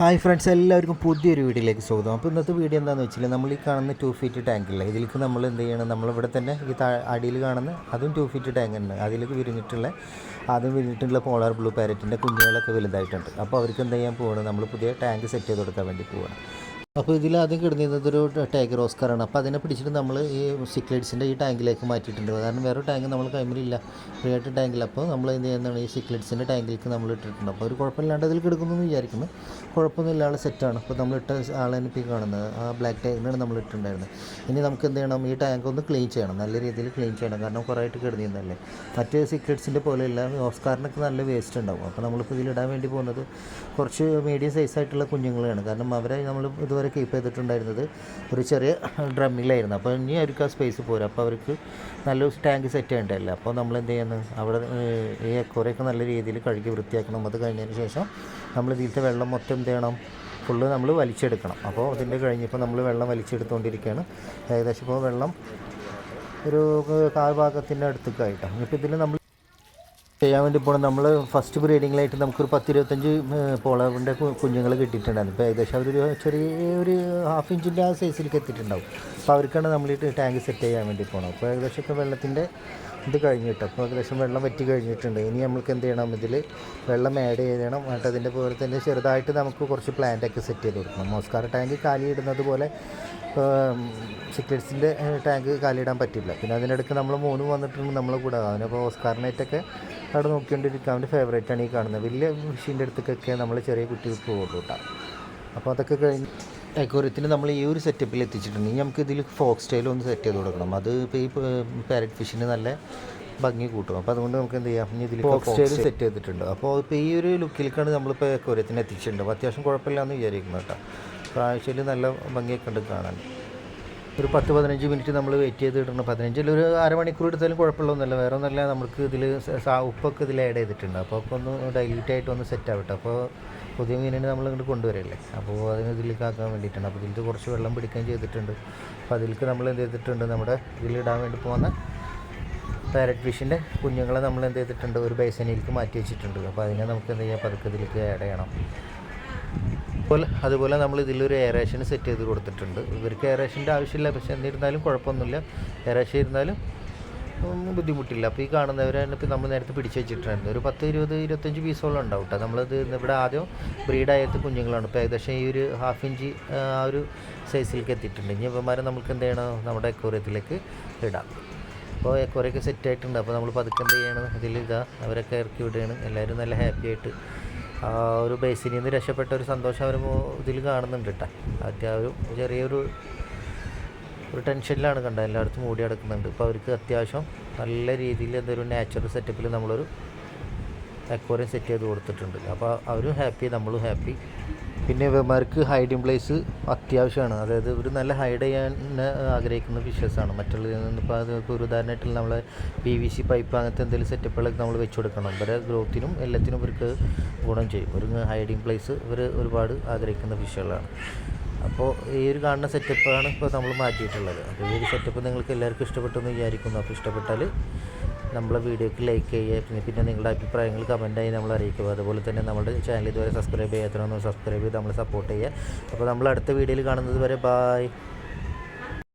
Hi friends, എല്ലാവർക്കും പുതിയൊരു വീഡിയോയിലേക്ക് സ്വാഗതം. അപ്പോൾ ഇന്നത്തെ വീഡിയോ എന്താണെന്ന് വെച്ചാൽ നമ്മൾ ഈ കാണുന്ന 2 ഫീറ്റ് ടാങ്കില്ല, ഇതിലേക്ക് നമ്മൾ എന്ത് ചെയ്യണം, നമ്മളിവിടെ തന്നെ ഈ അടിയിൽ കാണുന്ന അതും 2 ഫീറ്റ് ടാങ്ക് ഉണ്ട്. അതിലേക്ക് വിരിഞ്ഞിട്ടുള്ള പോളാർ ബ്ലൂ പാരറ്റിൻ്റെ കുഞ്ഞുങ്ങളൊക്കെ വലുതായിട്ടുണ്ട്. അപ്പോൾ അവർക്ക് എന്ത് ചെയ്യാൻ പോവുകയാണ്, നമ്മൾ പുതിയ ടാങ്ക് സെറ്റ് ചെയ്ത് കൊടുക്കാൻ വേണ്ടി പോവുകയാണ്. അപ്പോൾ ഇതിൽ ആദ്യം കിടന്നിരുന്നത് ഒരു ടൈഗർ ഓസ്കാറാണ്. അപ്പോൾ അതിനെ പിടിച്ചിട്ട് നമ്മൾ ഈ സിക്ലെറ്റ്സിൻ്റെ ഈ ടാങ്കിലേക്ക് മാറ്റിയിട്ടുണ്ട്. കാരണം വേറെ ടാങ്ക് നമ്മൾ കൈമിലില്ല, ഫ്രീ ആയിട്ട് ടാങ്കിൽ. അപ്പോൾ നമ്മൾ എന്ത് ചെയ്യുന്നതാണ്, ഈ സിക്ലെറ്റ്സിൻ്റെ ടാങ്കിലേക്ക് നമ്മൾ ഇട്ടിട്ടുണ്ട്. അപ്പോൾ ഒരു കുഴപ്പമില്ലാണ്ട് അതിൽ കിടക്കുമെന്ന് വിചാരിക്കുന്നു. കുഴപ്പമൊന്നുമില്ല, ആൾ സെറ്റാണ്. അപ്പോൾ നമ്മൾ ഇട്ട ആളെ ഇപ്പോൾ കാണുന്നത് ആ ബ്ലാക്ക് ടാങ്കിനാണ് നമ്മൾ ഇട്ടിട്ടുണ്ടായിരുന്നത്. ഇനി നമുക്ക് എന്ത് ചെയ്യണം, ഈ ടാങ്ക് ഒന്ന് ക്ലീൻ ചെയ്യണം, നല്ല രീതിയിൽ ക്ലീൻ ചെയ്യണം. കാരണം കുറേ ആയിട്ട് കിടന്നിരുന്നല്ലേ. മറ്റ് സിക്ലെറ്റ്സിൻ്റെ പോലെയല്ല, ഓസ്കാറിനൊക്കെ നല്ല വേസ്റ്റ് ഉണ്ടാവും. അപ്പോൾ നമ്മളിപ്പോൾ ഇതിലിടാൻ വേണ്ടി പോകുന്നത് കുറച്ച് മീഡിയം സൈസായിട്ടുള്ള കുഞ്ഞുങ്ങളാണ്. കാരണം അവരെ നമ്മൾ ഇതുവരെ കീപ്പ് ചെയ്തിട്ടുണ്ടായിരുന്നത് ഒരു ചെറിയ ഡ്രമ്മിലായിരുന്നു. അപ്പോൾ ഇനി അവർക്ക് ആ സ്പേസ് പോരാ. അപ്പോൾ അവർക്ക് നല്ലൊരു ടാങ്ക് സെറ്റ് ചെയ്യേണ്ടതല്ല. അപ്പോൾ നമ്മൾ എന്ത് ചെയ്യുന്നത്, അവിടെ ഈ അക്വേറിയൊക്കെ നല്ല രീതിയിൽ കഴുകി വൃത്തിയാക്കണം. അത് കഴിഞ്ഞതിന് ശേഷം നമ്മൾ ഇതിലത്തെ വെള്ളം മൊത്തം എന്ത് ചെയ്യണം, ഫുള്ള് നമ്മൾ വലിച്ചെടുക്കണം. അപ്പോൾ അതിൻ്റെ കഴിഞ്ഞപ്പോൾ നമ്മൾ വെള്ളം വലിച്ചെടുത്തുകൊണ്ടിരിക്കുകയാണ്. ഏകദേശം ഇപ്പോൾ വെള്ളം ഒരു കാൽഭാഗത്തിൻ്റെ അടുത്തേക്കായിട്ടാണ്. ഇപ്പോൾ ഇതിൽ നമ്മൾ ചെയ്യാൻ വേണ്ടി പോകണം. നമ്മൾ ഫസ്റ്റ് ബ്രീഡിങ്ങിലായിട്ട് നമുക്കൊരു 10-25 പോളറിൻ്റെ കുഞ്ഞുങ്ങൾ കിട്ടിയിട്ടുണ്ടായിരുന്നു. ഇപ്പോൾ ഏകദേശം അവരൊരു ചെറിയൊരു 1/2 ഇഞ്ചിൻ്റെ ആ സൈസിലേക്ക് എത്തിയിട്ടുണ്ടാവും. അപ്പോൾ അവർക്കാണ് നമ്മൾ ഈ ടാങ്ക് സെറ്റ് ചെയ്യാൻ വേണ്ടി പോകണം. അപ്പോൾ ഏകദേശമൊക്കെ വെള്ളത്തിൻ്റെ ഇത് കഴിഞ്ഞിട്ട്, അപ്പോൾ ഏകദേശം വെള്ളം വറ്റി കഴിഞ്ഞിട്ടുണ്ട്. ഇനി നമുക്ക് എന്ത് ചെയ്യണം, ഇതിൽ വെള്ളം ആഡ് ചെയ്യണം. എന്നിട്ട് അതിൻ്റെ പോലെ തന്നെ ചെറുതായിട്ട് നമുക്ക് കുറച്ച് പ്ലാന്റൊക്കെ സെറ്റ് ചെയ്ത് കൊടുക്കണം. മോസ്കാർ ടാങ്ക് കാലിയിടുന്നത് പോലെ സിക്ലെറ്റ്സിൻ്റെ ടാങ്ക് കാലിയിടാൻ പറ്റില്ല. പിന്നെ അതിനിടയ്ക്ക് നമ്മൾ 3 വന്നിട്ടുണ്ട് നമ്മളെ കൂടെ. അതിനപ്പോൾ ഓസ്കാറിനായിട്ടൊക്കെ അവിടെ നോക്കിക്കൊണ്ടിരിക്കുക. അവൻ്റെ ഫേവറേറ്റാണ് ഈ കാണുന്നത്. വലിയ ഫിഷിൻ്റെ അടുത്തേക്കൊക്കെ നമ്മൾ ചെറിയ കുട്ടികൾക്ക് പോകുള്ളൂ കേട്ടോ. അപ്പോൾ അതൊക്കെ കഴിഞ്ഞ് അക്വേറിയത്തിന് നമ്മൾ ഈ ഒരു സെറ്റപ്പിൽ എത്തിച്ചിട്ടുണ്ട്. ഇനി നമുക്ക് ഇതിൽ ഫോക്സ് സ്റ്റൈൽ ഒന്ന് സെറ്റ് ചെയ്ത് കൊടുക്കണം. അത് ഇപ്പോൾ ഈ പാരറ്റ് ഫിഷിന് നല്ല ഭംഗി കൂട്ടും. അപ്പോൾ അതുകൊണ്ട് നമുക്ക് എന്ത് ചെയ്യാം, ഇനി ഇതിൽ ഫോക്സ് സ്റ്റൈൽ സെറ്റ് ചെയ്തിട്ടുണ്ട്. അപ്പോൾ ഇപ്പോൾ ഈ ഒരു ലുക്കിലേക്കാണ് നമ്മളിപ്പോൾ അക്വേറിയത്തിന് എത്തിച്ചിട്ടുണ്ട്. അപ്പോൾ അത്യാവശ്യം കുഴപ്പമില്ലാന്ന് വിചാരിക്കുന്നു കേട്ടോ. കാഴ്ചയിൽ നല്ല ഭംഗിയൊക്കെ ഉണ്ട് കാണാൻ. ഒരു 10-15 മിനിറ്റ് നമ്മൾ വെയിറ്റ് ചെയ്ത് ഇടണം. 15 ഒരു അരമണിക്കൂർ എടുത്താലും കുഴപ്പമുള്ളതൊന്നുമല്ല. വേറെ ഒന്നല്ല, നമുക്ക് ഇതിൽ ഉപ്പൊക്കെ ഇതിൽ ആഡ് ചെയ്തിട്ടുണ്ട്. അപ്പോൾ ഒക്കെ ഒന്ന് ഡൈല്യൂട്ട് ആയിട്ട് ഒന്ന് സെറ്റ് ആവട്ടെ. അപ്പോൾ പുതിയ മീനിനെ നമ്മൾ ഇങ്ങോട്ട് കൊണ്ടുവരില്ലേ, അപ്പോൾ അതിന് ഇതിലേക്ക് ആക്കാൻ വേണ്ടിയിട്ടാണ്. അപ്പോൾ ഇതിൽ കുറച്ച് വെള്ളം പിടിക്കാൻ ചെയ്തിട്ടുണ്ട്. അപ്പോൾ അതിലേക്ക് നമ്മൾ എന്ത് ചെയ്തിട്ടുണ്ട്, നമ്മുടെ ഇതിലിടാൻ വേണ്ടി പോകുന്ന പാരറ്റ് ഫിഷിൻ്റെ കുഞ്ഞുങ്ങളെ നമ്മൾ എന്ത് ചെയ്തിട്ടുണ്ട്, ഒരു ബേസനിലേക്ക് മാറ്റി വെച്ചിട്ടുണ്ട്. അപ്പോൾ അതിനെ നമുക്ക് എന്ത് ചെയ്യാം, പതുക്കെ ഇതിലേക്ക് ആഡ് ചെയ്യണം. അതുപോലെ നമ്മൾ ഇതിലൊരു എയറേഷൻ സെറ്റ് ചെയ്ത് കൊടുത്തിട്ടുണ്ട്. ഇവർക്ക് എയറേഷൻ്റെ ആവശ്യമില്ല, പക്ഷേ എന്നിരുന്നാലും കുഴപ്പമൊന്നുമില്ല. എയറേഷൻ ഇരുന്നാലും ബുദ്ധിമുട്ടില്ല. അപ്പോൾ ഈ കാണുന്നവരാണ് ഇപ്പോൾ നമ്മൾ നേരത്തെ പിടിച്ച് വെച്ചിട്ടുണ്ടായിരുന്നു. ഒരു 10-20-25 പീസോളം ഉണ്ടാവും കേട്ടോ. നമ്മളത് ഇവിടെ ആദ്യം ബ്രീഡായത് കുഞ്ഞുങ്ങളാണ്. ഇപ്പോൾ ഏകദേശം ഈ ഒരു 1/2 ഇഞ്ച് ആ ഒരു സൈസിലേക്ക് എത്തിയിട്ടുണ്ട്. ഇനി ഇവന്മാരെ നമുക്ക് എന്ത് ചെയ്യണം, നമ്മുടെ അക്വേറിയത്തിലേക്ക് ഇടാം. അപ്പോൾ അക്വേറിയൊക്കെ സെറ്റ് ആയിട്ടുണ്ട്. അപ്പോൾ നമ്മൾ പതുക്കെ എന്ത് ചെയ്യണം, ഇതിലിതാ അവരൊക്കെ ഇറക്കി വിടുകയാണ്. എല്ലാവരും നല്ല ഹാപ്പി ആയിട്ട് ഒരു ബേസിനിൽ നിന്ന് രക്ഷപ്പെട്ട ഒരു സന്തോഷം അവർ ഇതിൽ കാണുന്നുണ്ട് കേട്ടോ. ഒരു ചെറിയൊരു ടെൻഷനിലാണ് കണ്ടത്, എല്ലായിടത്തും മൂടി കിടക്കുന്നുണ്ട്. ഇപ്പോൾ അവർക്ക് അത്യാവശ്യം നല്ല രീതിയിൽ എന്തൊരു നാച്ചുറൽ സെറ്റപ്പിൽ നമ്മളൊരു അക്വേറിയം സെറ്റ് ചെയ്ത് കൊടുത്തിട്ടുണ്ട്. അപ്പോൾ അവരും ഹാപ്പി, നമ്മളും ഹാപ്പി. പിന്നെ ഇവന്മാർക്ക് ഹൈഡിങ് പ്ലേസ് അത്യാവശ്യമാണ്. അതായത് ഇവർ നല്ല ഹൈഡ് ചെയ്യാൻ ആഗ്രഹിക്കുന്ന ഫിഷസാണ്. മറ്റുള്ളതിൽ നിന്ന് ഇപ്പോൾ അത് ഒരു ഉദാഹരണമായിട്ട് നമ്മളെ PVC പൈപ്പ് അങ്ങനത്തെ എന്തെങ്കിലും സെറ്റപ്പുകളൊക്കെ നമ്മൾ വെച്ച് കൊടുക്കണം. ഇവരെ ഗ്രോത്തിനും എല്ലാത്തിനും ഇവർക്ക് ഗുണം ചെയ്യും. ഒരു ഹൈഡിങ് പ്ലേസ് ഇവർ ഒരുപാട് ആഗ്രഹിക്കുന്ന ഫിഷുകളാണ്. അപ്പോൾ ഈ ഒരു കാണുന്ന സെറ്റപ്പാണ് ഇപ്പോൾ നമ്മൾ മാറ്റിയിട്ടുള്ളത്. അപ്പോൾ ഈ ഒരു സെറ്റപ്പ് നിങ്ങൾക്ക് എല്ലാവർക്കും ഇഷ്ടപ്പെട്ടെന്ന് വിചാരിക്കുന്നു. അപ്പോൾ ഇഷ്ടപ്പെട്ടാൽ നമ്മളെ വീഡിയോക്ക് ലൈക്ക് ചെയ്യുക. പിന്നെ നിങ്ങളുടെ അഭിപ്രായങ്ങൾ കമൻറ്റായി നമ്മൾ അറിയിക്കുക. അതുപോലെ തന്നെ നമ്മുടെ ചാനൽ ഇതുവരെ സബ്സ്ക്രൈബ് ചെയ്യാത്തതൊന്ന് സബ്സ്ക്രൈബ് ചെയ്ത് നമ്മളെ സപ്പോർട്ട് ചെയ്യുക. അപ്പോൾ നമ്മൾ അടുത്ത വീഡിയോയിൽ കാണുന്നത് വരെ ബായ്.